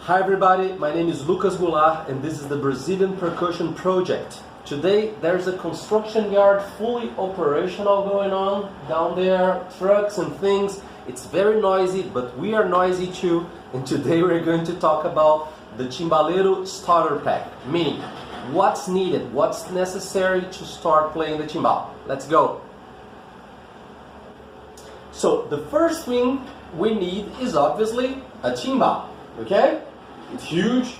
Hi everybody, my name is Lucas Goulart and this is the Brazilian Percussion project. Today there's a construction yard fully operational going on down there, trucks and things. It's very noisy, but we are noisy too, and today we're going to talk about the Timbaleiro Starter Pack, meaning what's needed, what's necessary to start playing the timbal. Let's go! So the first thing we need is obviously a timbal, okay? It's huge,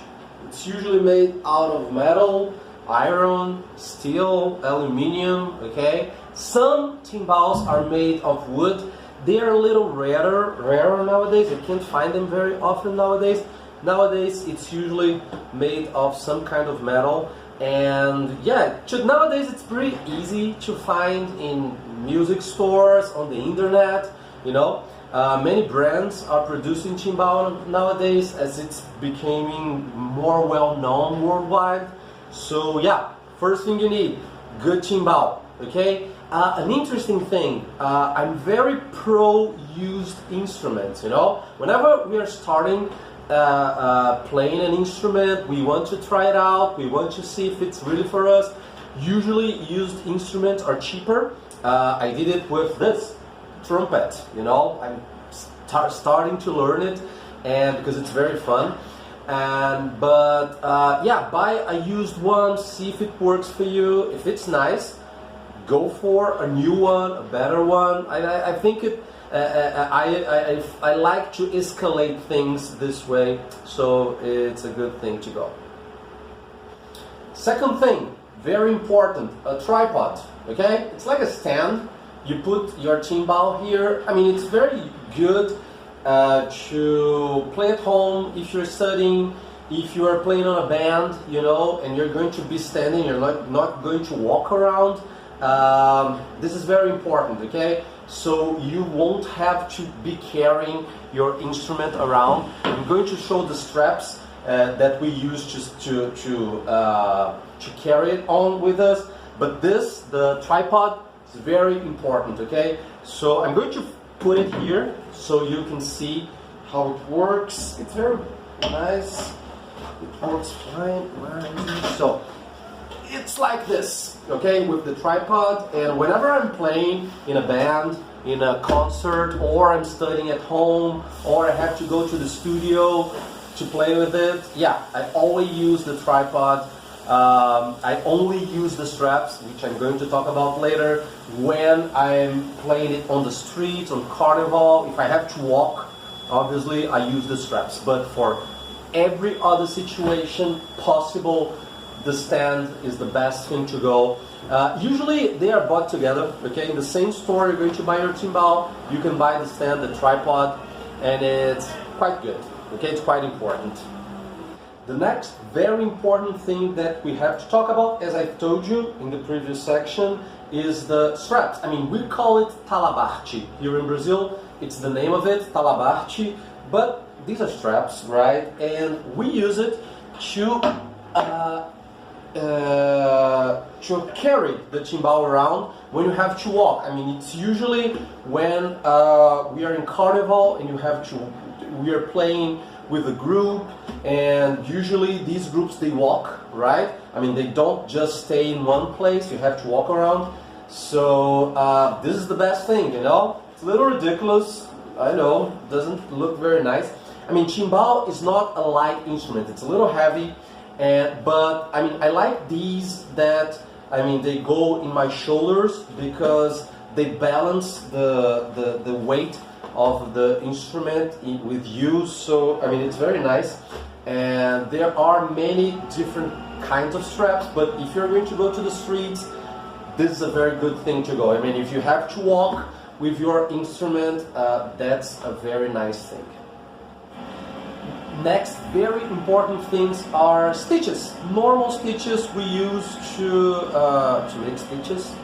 it's usually made out of metal, iron, steel, aluminium, okay? Some timbals are made of wood. They are a little rarer nowadays. You can't find them very often nowadays. Nowadays it's usually made of some kind of metal, and yeah, nowadays it's pretty easy to find in music stores, on the internet, you know. Many brands are producing timbal nowadays as it's becoming more well known worldwide. So yeah, first thing you need, good timbal, okay? An interesting thing, I'm very pro used instruments, you know. Whenever we are starting playing an instrument, we want to try it out, we want to see if it's really for us. Usually used instruments are cheaper. I did it with this trumpet, you know. I'm starting to learn it, and because it's very fun. But yeah, buy a used one, see if it works for you. If it's nice, go for a new one, a better one. I think it. I like to escalate things this way, so it's a good thing to go. Second thing, very important, a tripod. Okay, it's like a stand. You put your timbal here. I mean, it's very good to play at home if you're studying, if you are playing on a band, you know, and you're going to be standing, you're not going to walk around. This is very important, okay? So you won't have to be carrying your instrument around. I'm going to show the straps that we use just to carry it on with us. But this, the tripod, is very important, okay? So I'm going to put it here so you can see how it works. It's very nice. It works fine. So it's like this, okay, with the tripod. And whenever I'm playing in a band, in a concert, or I'm studying at home, or I have to go to the studio to play with it, yeah, I always use the tripod. I only use the straps, which I'm going to talk about later, when I'm playing it on the streets, on carnival. If I have to walk, obviously I use the straps. But for every other situation possible, the stand is the best thing to go. Usually they are bought together, okay? In the same store you're going to buy your timbal, you can buy the stand, the tripod, and it's quite good, okay? It's quite important. The next very important thing that we have to talk about, as I told you in the previous section, is the straps. I mean, we call it talabarte. Here in Brazil, it's the name of it, talabarte, but these are straps, right? And we use it to carry the timbal around when you have to walk. I mean, it's usually when we are in carnival and we are playing with a group, and usually these groups, they walk, right? I mean, they don't just stay in one place, you have to walk around. So this is the best thing, you know? It's a little ridiculous, I know, doesn't look very nice. I mean, timbal is not a light instrument, it's a little heavy, but I mean, I like these that, I mean, they go in my shoulders because they balance the weight of the instrument with you. So I mean, it's very nice, and there are many different kinds of straps, but if you're going to go to the streets, this is a very good thing to go. I mean, if you have to walk with your instrument, that's a very nice thing. Next, very important things are stitches. Normal stitches we use to make stitches.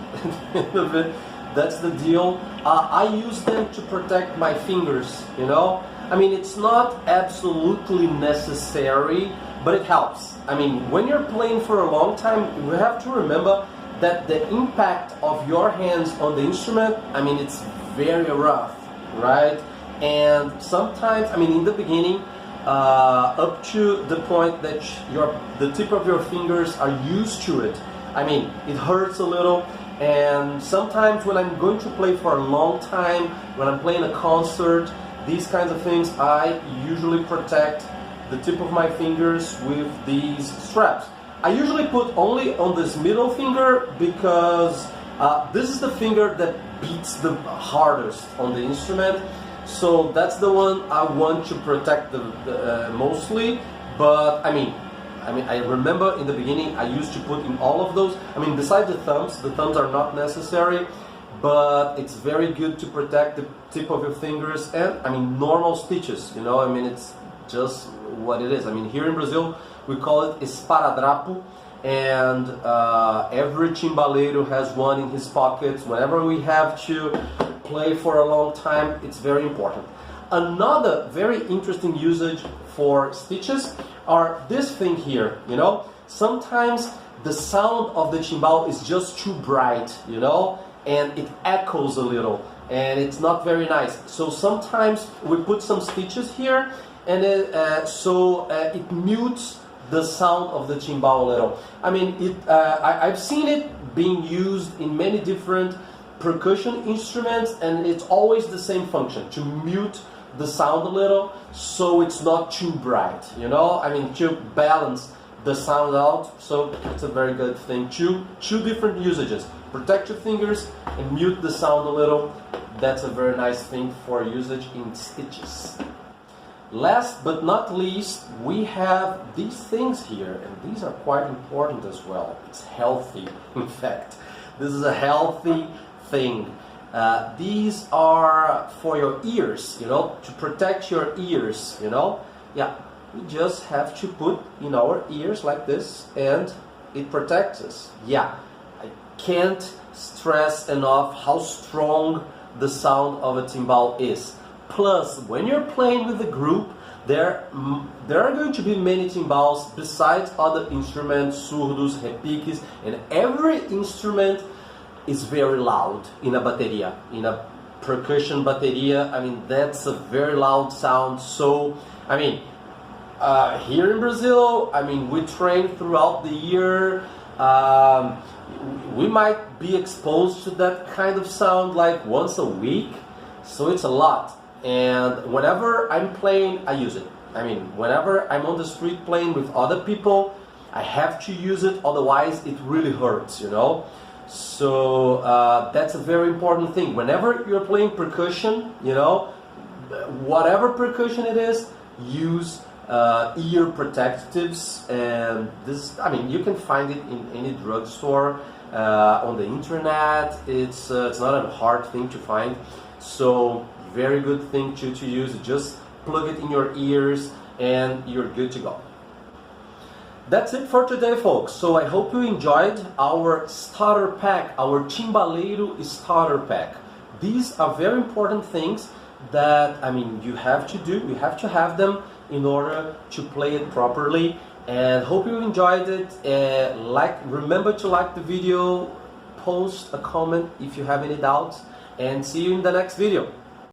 That's the deal. I use them to protect my fingers, you know? I mean, it's not absolutely necessary, but it helps. I mean, when you're playing for a long time, you have to remember that the impact of your hands on the instrument, I mean, it's very rough, right? And sometimes, I mean, in the beginning, up to the point that the tip of your fingers are used to it. I mean, it hurts a little, and sometimes when I'm going to play for a long time, when I'm playing a concert, these kinds of things, I usually protect the tip of my fingers with these straps. I usually put only on this middle finger because this is the finger that beats the hardest on the instrument. So that's the one I want to protect mostly. But I mean, I remember in the beginning I used to put in all of those. I mean, besides the thumbs are not necessary, but it's very good to protect the tip of your fingers and, I mean, normal stitches, you know, I mean, it's just what it is. I mean, here in Brazil, we call it esparadrapo, and every timbaleiro has one in his pockets. Whenever we have to play for a long time, it's very important. Another very interesting usage for stitches are this thing here, you know. Sometimes the sound of the timbal is just too bright, you know, and it echoes a little, and it's not very nice. So sometimes we put some stitches here, and it mutes the sound of the timbal a little. I mean, I've seen it being used in many different percussion instruments, and it's always the same function, to mute the sound a little so it's not too bright, you know, I mean, to balance the sound out. So it's a very good thing. Two different usages: protect your fingers and mute the sound a little. That's a very nice thing for usage in stitches. Last but not least, we have these things here, and these are quite important as well. It's healthy, in fact. This is a healthy thing. These are for your ears, you know, to protect your ears, you know. Yeah, we just have to put in our ears like this, and it protects us. Yeah, I can't stress enough how strong the sound of a timbal is. Plus, when you're playing with a group, there are going to be many timbals besides other instruments, surdos, repiques, and every instrument is very loud in a bateria, in a percussion bateria. I mean, that's a very loud sound. So, I mean, here in Brazil, I mean, we train throughout the year. We might be exposed to that kind of sound like once a week, so it's a lot. And whenever I'm playing, I use it. I mean, whenever I'm on the street playing with other people, I have to use it, otherwise it really hurts, you know. So that's a very important thing. Whenever you're playing percussion, you know, whatever percussion it is, use ear protectives. And this, I mean, you can find it in any drugstore, on the internet. It's not a hard thing to find. So very good thing to use. Just plug it in your ears and you're good to go. That's it for today, folks. So I hope you enjoyed our starter pack, our Timbaleiro Starter Pack. These are very important things that, I mean, you have to do, you have to have them in order to play it properly. And hope you enjoyed it. Remember to like the video, post a comment if you have any doubts, and see you in the next video.